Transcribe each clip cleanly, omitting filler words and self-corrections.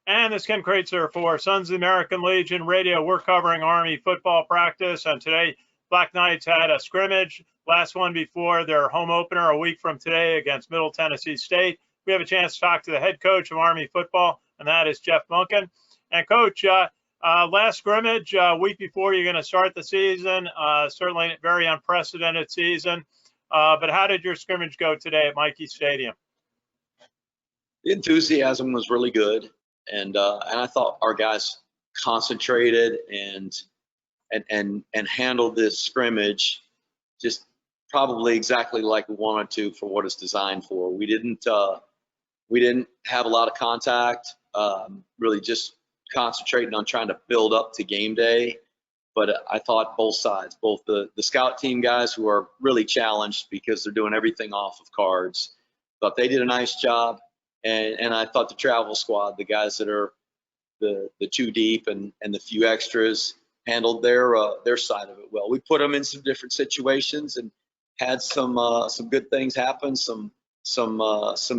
And this is Ken Kreitzer for Sons of the American Legion Radio. We're covering Army football practice, and today Black Knights had a scrimmage, last one before their home opener a week from today against Middle Tennessee State. We have a chance to talk to the head coach of Army football, and that is Jeff Monken. And Coach, last scrimmage, week before you're going to start the season, certainly a very unprecedented season. But how did your scrimmage go today at Michie Stadium? The enthusiasm was really good, and I thought our guys concentrated and handled this scrimmage just probably exactly like we wanted to for what it's designed for. We didn't have a lot of contact, really just concentrating on trying to build up to game day. But I thought both sides, both the scout team guys who are really challenged because they're doing everything off of cards, thought they did a nice job. And I thought the travel squad, the guys that are the two deep and the few extras, handled their side of it well. We put them in some different situations and had some good things happen, some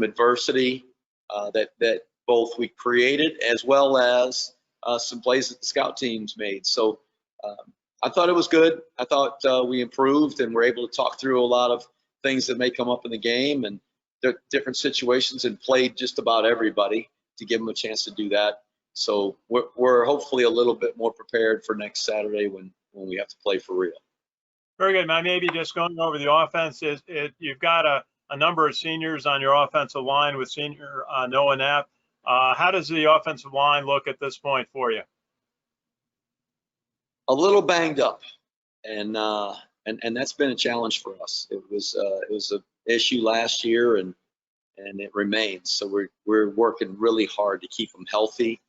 adversity that both we created as well as some plays that the scout teams made. So I thought it was good. I thought we improved and were able to talk through a lot of things that may come up in the game and different situations, and played just about everybody to give them a chance to do that. So we're hopefully a little bit more prepared for next Saturday when we have to play for real. Very good, man. Maybe just going over the offense, you've got a number of seniors on your offensive line with senior Noah Knapp. How does the offensive line look at this point for you? A little banged up, and that's been a challenge for us. It was an issue last year, and it remains. So we're working really hard to keep them healthy,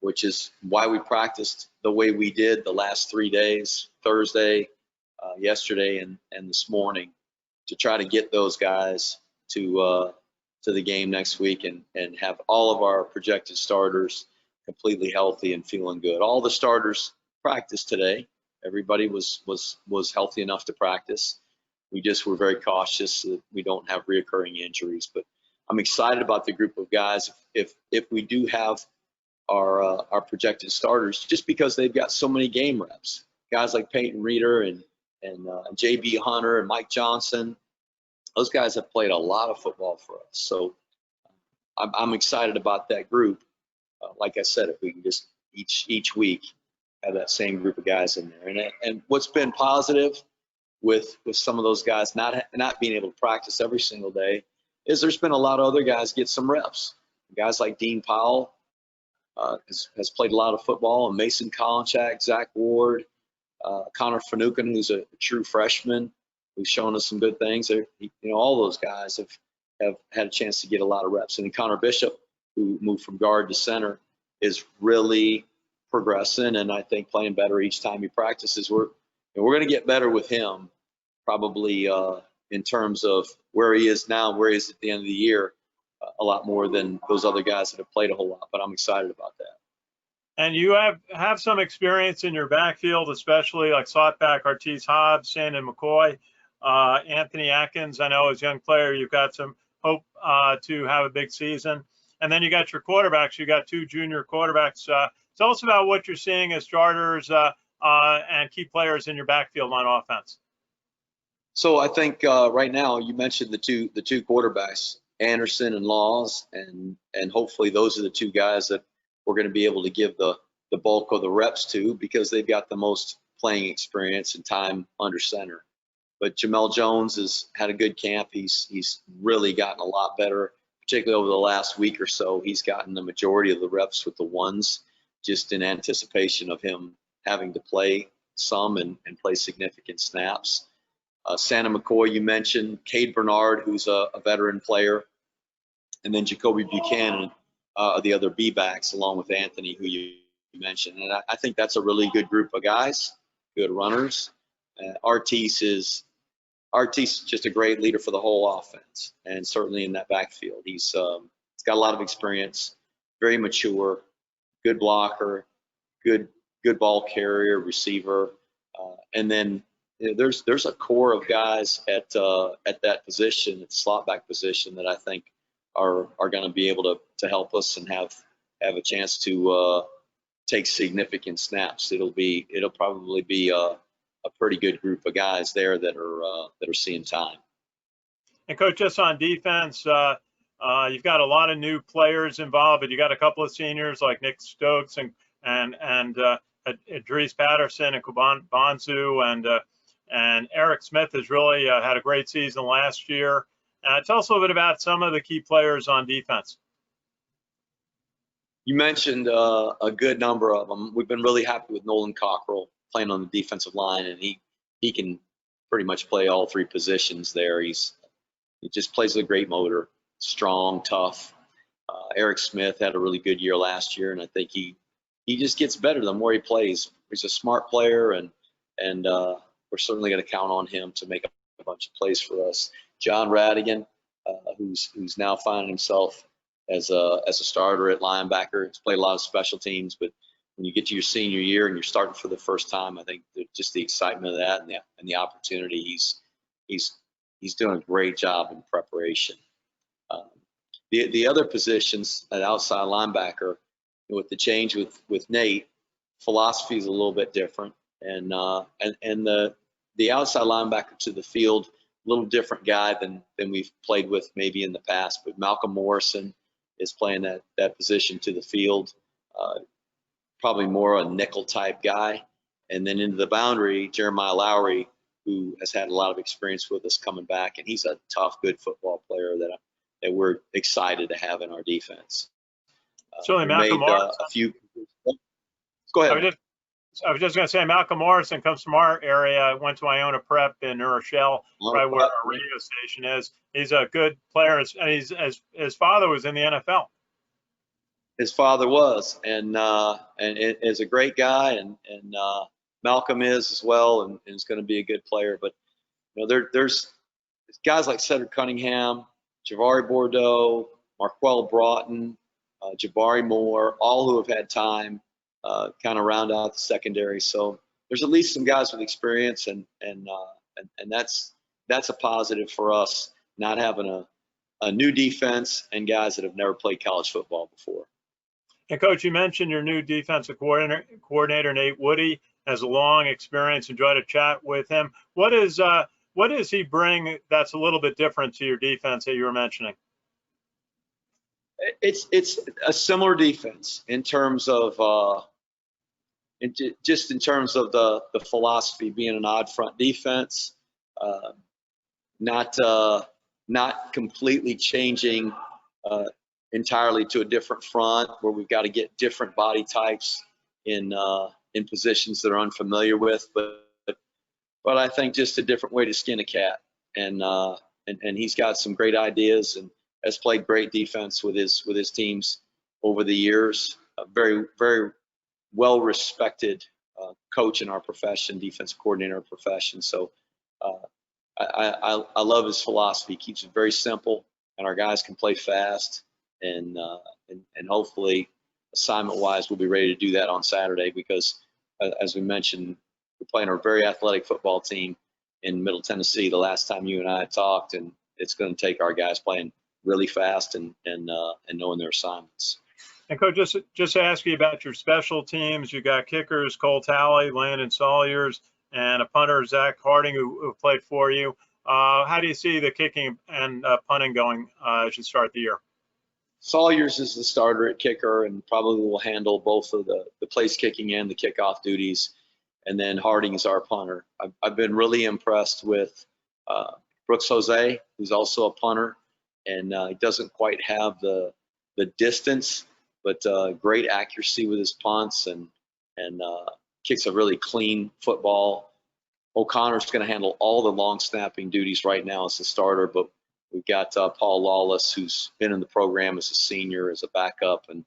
which is why we practiced the way we did the last 3 days, Thursday, yesterday, and this morning, to try to get those guys to the game next week and have all of our projected starters completely healthy and feeling good. All the starters practiced today. Everybody was healthy enough to practice. We just were very cautious that we don't have reoccurring injuries. But I'm excited about the group of guys if we do have our projected starters, just because they've got so many game reps. Guys like Peyton Reeder and JB Hunter and Mike Johnson, those guys have played a lot of football for us. So I'm excited about that group. Like I said, if we can just each week have that same group of guys in there. And what's been positive with some of those guys not being able to practice every single day is there's been a lot of other guys get some reps. Guys like Dean Powell has played a lot of football, and Mason Kolinchak, Zach Ward, Connor Finucane, who's a true freshman, who's shown us some good things. All those guys have had a chance to get a lot of reps. And then Connor Bishop, who moved from guard to center, is really progressing, and I think playing better each time he practices. We're going to get better with him, probably in terms of where he is now, where he is at the end of the year, a lot more than those other guys that have played a whole lot. But I'm excited about that. And you have some experience in your backfield, especially like slot back Artis Hobbs, Sandon McCoy, Anthony Atkins. I know as a young player you've got some hope to have a big season. And then you got your quarterbacks. You got two junior quarterbacks. Tell us about what you're seeing as starters and key players in your backfield on offense. So I think right now you mentioned the two quarterbacks, Anderson and Laws, and hopefully those are the two guys that we're going to be able to give the bulk of the reps to, because they've got the most playing experience and time under center. But Jamel Jones has had a good camp. He's really gotten a lot better, particularly over the last week or so. He's gotten the majority of the reps with the ones, just in anticipation of him having to play some and play significant snaps. Santa McCoy, you mentioned, Cade Bernard, who's a veteran player, and then Jacoby Buchanan, the other B-backs, along with Anthony, who you mentioned. And I think that's a really good group of guys, good runners. Artis is just a great leader for the whole offense, and certainly in that backfield. He's got a lot of experience, very mature, good blocker, good ball carrier, receiver, and then there's a core of guys at that position, at the slot back position, that I think are going to be able to help us and have have a chance to take significant snaps. It'll probably be a pretty good group of guys there that are seeing time. And Coach, just on defense, you've got a lot of new players involved, but you got a couple of seniors like Nick Stokes and Idris Patterson and Kuban Bonzu and Eric Smith has really had a great season last year. Tell us a little bit about some of the key players on defense. You mentioned a good number of them. We've been really happy with Nolan Cockrell playing on the defensive line, and he can pretty much play all three positions there. He just plays with a great motor, strong, tough. Eric Smith had a really good year last year, and I think he just gets better the more he plays. He's a smart player, and we're certainly going to count on him to make a bunch of plays for us. John Radigan, who's now finding himself as a starter at linebacker. He's played a lot of special teams, but when you get to your senior year and you're starting for the first time, I think just the excitement of that and the opportunity, he's doing a great job in preparation. The other positions at outside linebacker, with the change with Nate, philosophy is a little bit different, and the outside linebacker to the field, a little different guy than we've played with maybe in the past. But Malcolm Morrison is playing that position to the field, probably more a nickel type guy. And then into the boundary, Jeremiah Lowry, who has had a lot of experience with us coming back, and he's a tough, good football player that we're excited to have in our defense. Certainly, Malcolm Morrison. Go ahead. I was just going to say, Malcolm Morrison comes from our area. Went to Iona Prep in New Rochelle, right where our radio station is. He's a good player, and his father was in the NFL. His father was, and is a great guy, and Malcolm is as well, and is going to be a good player. But there's guys like Cedric Cunningham, Javari Bordeaux, Marquell Broughton, Jabari Moore, all who have had time. Kind of round out the secondary. So there's at least some guys with experience, and that's a positive for us, not having a new defense and guys that have never played college football before. And Coach, you mentioned your new defensive coordinator Nate Woody has a long experience. Enjoyed a chat with him. What does he bring that's a little bit different to your defense that you were mentioning? It's a similar defense in terms of just in terms of the philosophy, being an odd front defense, not completely changing entirely to a different front where we've got to get different body types in positions that are unfamiliar with, but I think just a different way to skin a cat, and he's got some great ideas and has played great defense with his teams over the years. A very, very well respected coach in our profession, defensive coordinator in our profession. So I love his philosophy. He keeps it very simple, and our guys can play fast, and hopefully assignment wise we'll be ready to do that on Saturday, because as we mentioned, we're playing a very athletic football team in Middle Tennessee the last time you and I talked, and it's going to take our guys playing really fast and knowing their assignments. And Coach, just to ask you about your special teams, you got kickers Cole Talley, Landon Salyers, and a punter Zach Harding who played for you. How do you see the kicking and punting going as you start the year? Salyers is the starter at kicker and probably will handle both of the place kicking and the kickoff duties. And then Harding is our punter. I've been really impressed with Brooks Jose, who's also a punter, and he doesn't quite have the distance, but great accuracy with his punts, and kicks a really clean football. O'Connor's going to handle all the long snapping duties right now as the starter, but we've got Paul Lawless, who's been in the program as a senior, as a backup, and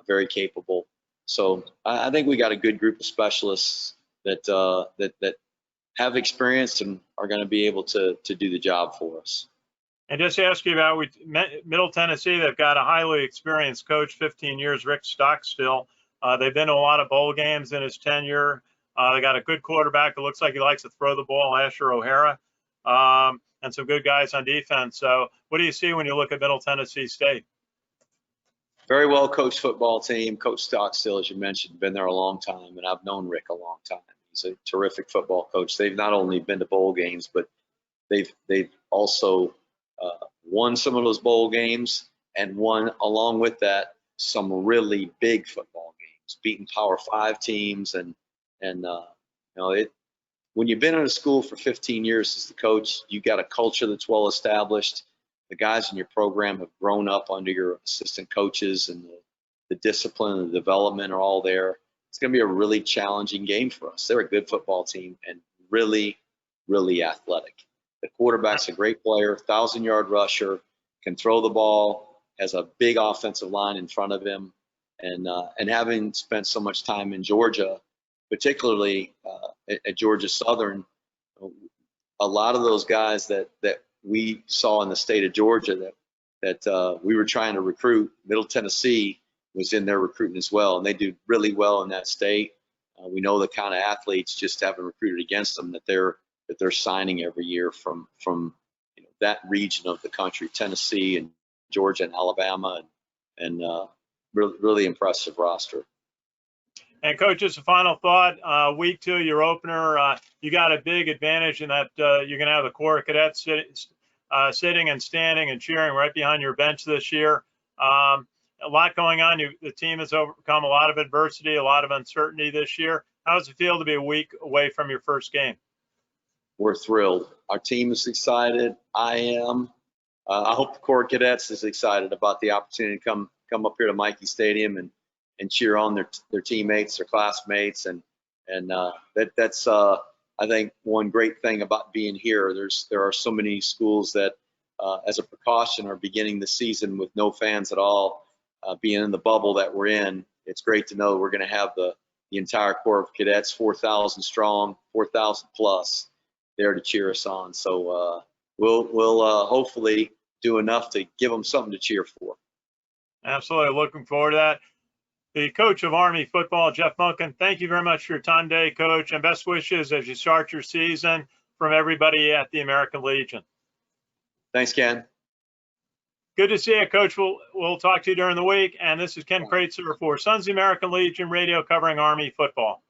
very capable. So I think we got a good group of specialists that have experience and are going to be able to do the job for us. And just to ask you about Middle Tennessee, they've got a highly experienced coach, 15 years, Rick Stockstill. They've been to a lot of bowl games in his tenure. They got a good quarterback. It looks like he likes to throw the ball, Asher O'Hara, and some good guys on defense. So what do you see when you look at Middle Tennessee State? Very well coached football team. Coach Stockstill, as you mentioned, been there a long time, and I've known Rick a long time. He's a terrific football coach. They've not only been to bowl games, but they've also won some of those bowl games, and won along with that some really big football games, beating Power 5 teams, and when you've been in a school for 15 years as the coach, you got a culture that's well established. The guys in your program have grown up under your assistant coaches, and the discipline and the development are all there. It's going to be a really challenging game for us. They're a good football team and really, really athletic. The quarterback's a great player, 1,000-yard rusher, can throw the ball, has a big offensive line in front of him, and having spent so much time in Georgia, particularly at Georgia Southern, a lot of those guys that we saw in the state of Georgia that we were trying to recruit, Middle Tennessee was in their recruiting as well, and they do really well in that state. We know the kind of athletes, just having recruited against them, that they're signing every year from that region of the country, Tennessee and Georgia and Alabama, and really impressive roster. And Coach, just a final thought, week 2, your opener, you got a big advantage in that you're going to have the Corps of Cadets sitting and standing and cheering right behind your bench this year. A lot going on. The team has overcome a lot of adversity, a lot of uncertainty this year. How does it feel to be a week away from your first game? We're thrilled. Our team is excited. I am. I hope the Corps of Cadets is excited about the opportunity to come up here to Michie Stadium and cheer on their teammates, their classmates, and that's I think one great thing about being here. There are so many schools that, as a precaution, are beginning the season with no fans at all. Being in the bubble that we're in, it's great to know we're going to have the entire Corps of Cadets, 4,000 strong, 4,000 plus, there to cheer us on. So we'll hopefully do enough to give them something to cheer for. Absolutely, looking forward to that. The coach of Army football, Jeff Monken, thank you very much for your time today, Coach, and best wishes as you start your season from everybody at the American Legion. Thanks, Ken. Good to see you, Coach. We'll talk to you during the week. And this is Ken Kreitzer for Sons of the American Legion Radio covering Army football.